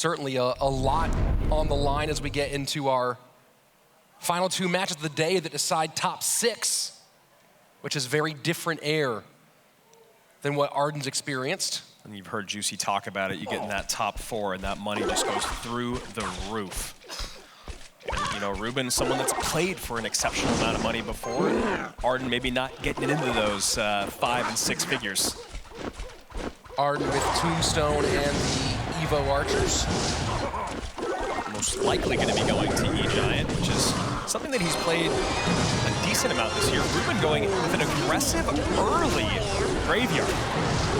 certainly a lot on the line as we get into our final two matches of the day that decide top 6, which is very different air than what Arden's experienced. And you've heard Juicy talk about it. You get in that top 4 and that money just goes through the roof. And, you know, Ruben, someone that's played for an exceptional amount of money before. Arden maybe not getting into those 5 and 6 figures. Arden with Tombstone and the Evo Archers. Most likely going to be going to E-Giant, which is something that he's played a decent amount this year. Ruben going with an aggressive early Graveyard.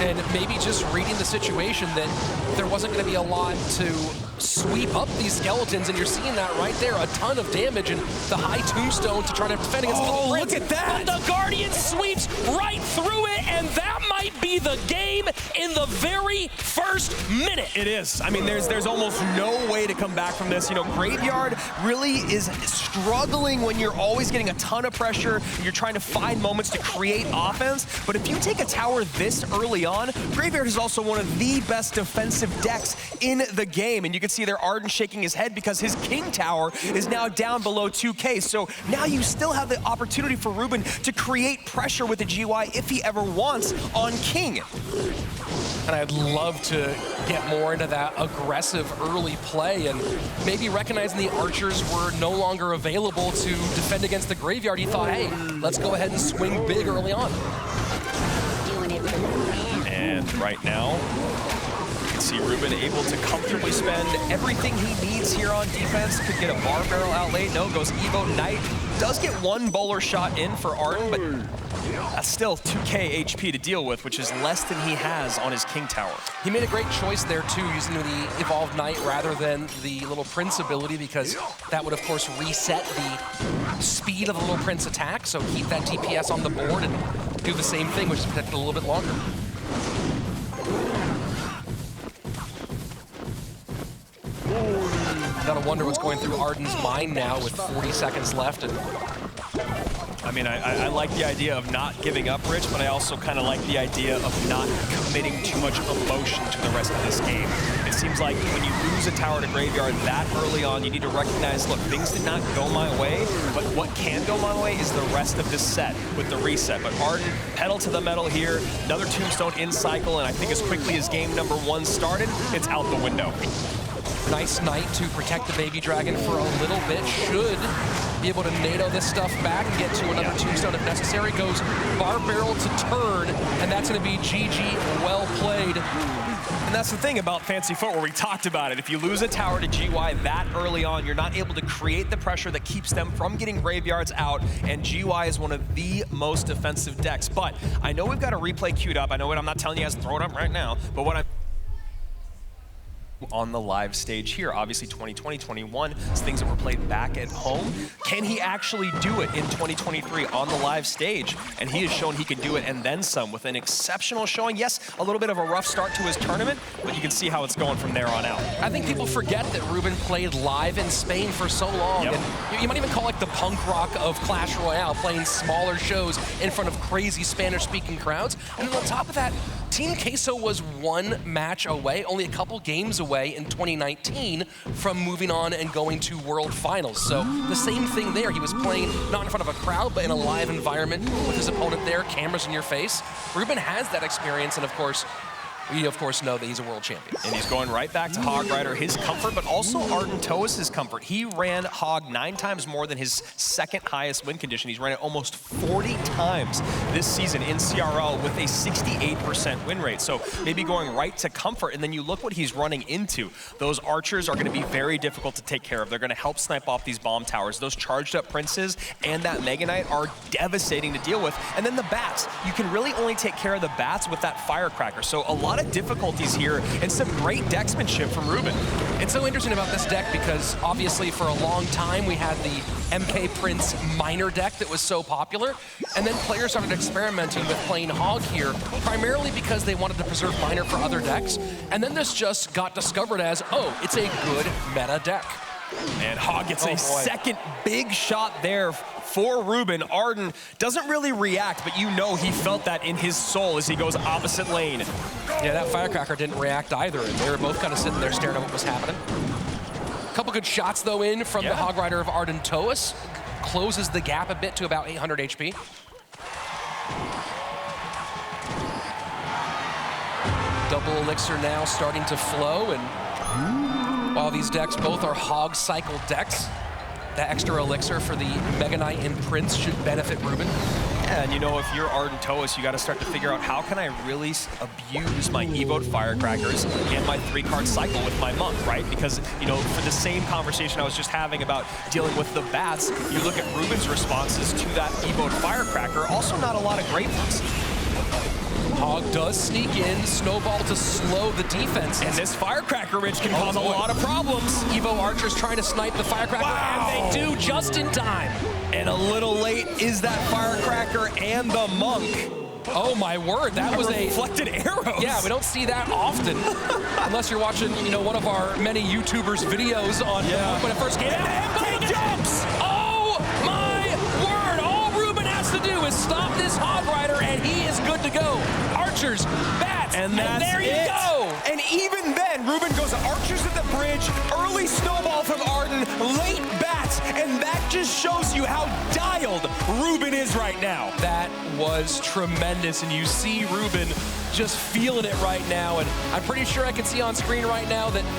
And maybe just reading the situation that there wasn't going to be a lot to sweep up these skeletons, and you're seeing that right there. A ton of damage and the high Tombstone to try to defend against the Prince. Look at that! But the Guardian sweeps right through it, and that might be the game in the very first minute. It is. I mean, there's almost no way to come back from this. You know, Graveyard really is struggling when you're always getting a ton of pressure and you're trying to find moments to create offense. But if you take a tower this early on, Graveyard is also one of the best defensive decks in the game. And you can see there Arden shaking his head because his King Tower is now down below 2K. So now you still have the opportunity for Ruben to create pressure with the GY if he ever wants on King. And I'd love to get more into that aggressive early play and maybe recognizing the Archers were no longer available to defend against the Graveyard. He thought, hey, let's go ahead and swing big early on. And right now, you can see Ruben able to comfortably spend everything he needs here on defense. Could get a bar barrel out late. No, goes Evo Knight. Does get one bowler shot in for Arden, but that's still 2K HP to deal with, which is less than he has on his King Tower. He made a great choice there too, using the Evolved Knight rather than the Little Prince ability, because that would of course reset the speed of the Little Prince attack, so keep that DPS on the board and do the same thing, which is protect it a little bit longer. Gotta wonder what's going through Arden's mind now with 40 seconds left. And I mean, I like the idea of not giving up, Rich, but I also kind of like the idea of not committing too much emotion to the rest of this game. It seems like when you lose a tower to Graveyard that early on, you need to recognize, look, things did not go my way, but what can go my way is the rest of this set with the reset. But Arden, pedal to the metal here, another Tombstone in cycle, and I think as quickly as game number 1 started, it's out the window. Nice Knight to protect the Baby Dragon for a little bit. Should be able to NATO this stuff back and get to another Tombstone if necessary. Goes Bar Barrel to turn, and that's going to be GG. Well played. And that's the thing about Fancy Footwear. We talked about it. If you lose a tower to GY that early on, you're not able to create the pressure that keeps them from getting Graveyards out, and GY is one of the most defensive decks. But I know we've got a replay queued up. I know I'm not telling you guys to throw it up right now, but what I'm on the live stage here. Obviously 2020, 21, it's things that were played back at home. Can he actually do it in 2023 on the live stage? And he has shown he can do it and then some with an exceptional showing. Yes, a little bit of a rough start to his tournament, but you can see how it's going from there on out. I think people forget that Ruben played live in Spain for so long. Yep. And you might even call it the punk rock of Clash Royale, playing smaller shows in front of crazy Spanish-speaking crowds. And then on top of that, Team Queso was one match away, only a couple games away in 2019 from moving on and going to World Finals. So the same thing there. He was playing not in front of a crowd, but in a live environment with his opponent there, cameras in your face. Ruben has that experience, and of course, we of course know that he's a world champion. And he's going right back to Hog Rider, his comfort, but also Ardentoas' comfort. He ran Hog 9 times more than his second highest win condition. He's ran it almost 40 times this season in CRL with a 68% win rate. So maybe going right to comfort, and then you look what he's running into. Those archers are going to be very difficult to take care of. They're going to help snipe off these bomb towers. Those charged up princes and that Mega Knight are devastating to deal with. And then the bats. You can really only take care of the bats with that firecracker. So a lot of difficulties here and some great decksmanship from Ruben. It's so interesting about this deck because obviously for a long time we had the MK Prince minor deck that was so popular, and then players started experimenting with playing Hog here primarily because they wanted to preserve minor for other decks, and then this just got discovered as, oh, it's a good meta deck. And Hog gets a second big shot there for Ruben. Arden doesn't really react, but you know he felt that in his soul as he goes opposite lane. Yeah, that firecracker didn't react either, and they were both kind of sitting there staring at what was happening. A couple good shots, though, in from the Hog Rider of Ardentoas. Closes the gap a bit to about 800 HP. Double elixir now starting to flow, and while these decks both are Hog cycle decks, that extra elixir for the Mega Knight and Prince should benefit Ruben. Yeah, and you know, if you're Ardentoas, you got to start to figure out how can I really abuse my Evoed Firecrackers and my 3-card cycle with my Monk, right? Because, you know, for the same conversation I was just having about dealing with the bats, you look at Ruben's responses to that Evoed Firecracker, also not a lot of great ones. Hog does sneak in, Snowball to slow the defense. And this Firecracker Ridge can cause a lot of problems. Evo Archer's trying to snipe the Firecracker, and they do just in time. And a little late is that Firecracker and the Monk. Oh my word, that was a reflected arrows. Yeah, we don't see that often, unless you're watching, you know, one of our many YouTubers' videos on when it first came out. And jumps! Oh my word! All Ruben has to do is stop this Hog Rider, and he is good to go. Archers, bats, and there you go. And even then, Ruben goes Archers at the bridge, early snowball from Arden, late bats, and that just shows you how dialed Ruben is right now. That was tremendous, and you see Ruben just feeling it right now, and I'm pretty sure I can see on screen right now that